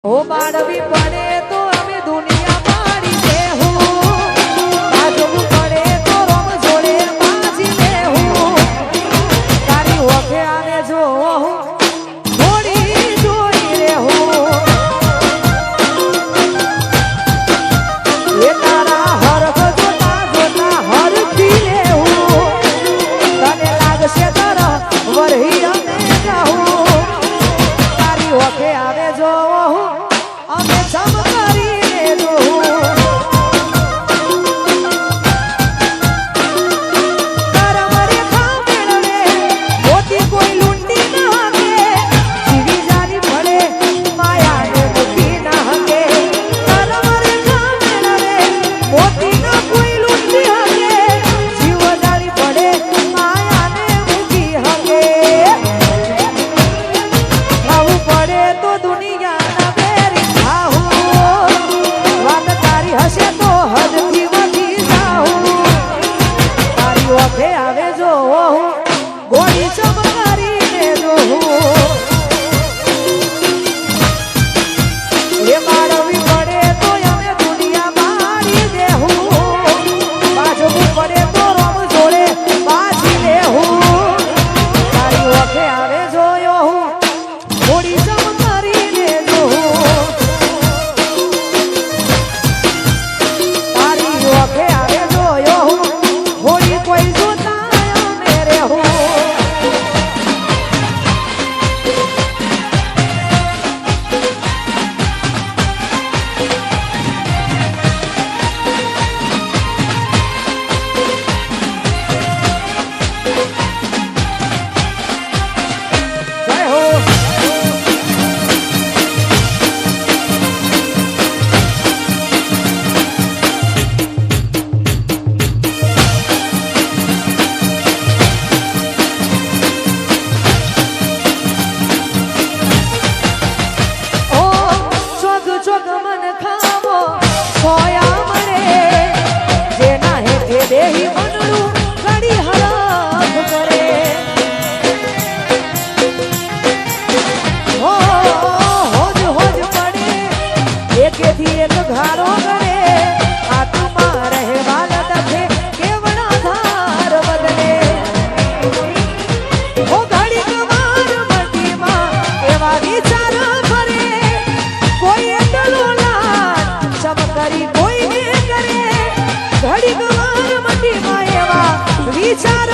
ઓ બાળવી પડે તો અમે દુનિયા પાડી દેહું, બાજવું પડે તો રોમ જોડે બાજી દેહું, તારી ઓખે આવે જો થોડી જોડી રહેવું, એ તારા હરખ જોતા જોતા હરખી લેવું, તને લાગશે તર વરહી અમે જાઉં, તારી ઓખે આવે જો અમે જમ કરીને જોઉં, તારા મરે ખા મેળવે મોતી કોઈ લૂંટી ન હકે, જીવી જારી પડે માયાને મૂકી ન હકે, તારા મરે ખા મેળવે મોતી ન કોઈ લૂંટી હકે, જીવ જારી પડે માયાને મૂકી હકે, ખાવું પડે તો દુનિયાના હશે તો હદથી વધી જાઉં, તારી ઓખે આવે જો ગોળી ચમકારીને જોઉં, એ મારવી પડે તો અમે દુનિયા મારી દેહું, બાજવું પડે તો રોમ જોડે બાજી લેહું, તારી ઓખે આવે જો ગોળી ચમકારીને જોઉં, ઓખે આવે જોયો હોળી કોઈ જોતા અમે રહેવું, જય હો ચોગ મન ખાવો સોયા મળે, જેના હેઠે દેહી મનડું ઘડી હરફ કરે, હોજ હોજ પડે એકેથી એક ઘારો કરે, આત્મા રહેવા લડે કેવડા ધાર બદલે, હો ઘડી કવાર મટીમાં એવા વિચાર ફરે, કોઈ કરી કોઈને કરે, ઘડી કવાર મટીમાં એવા વિચાર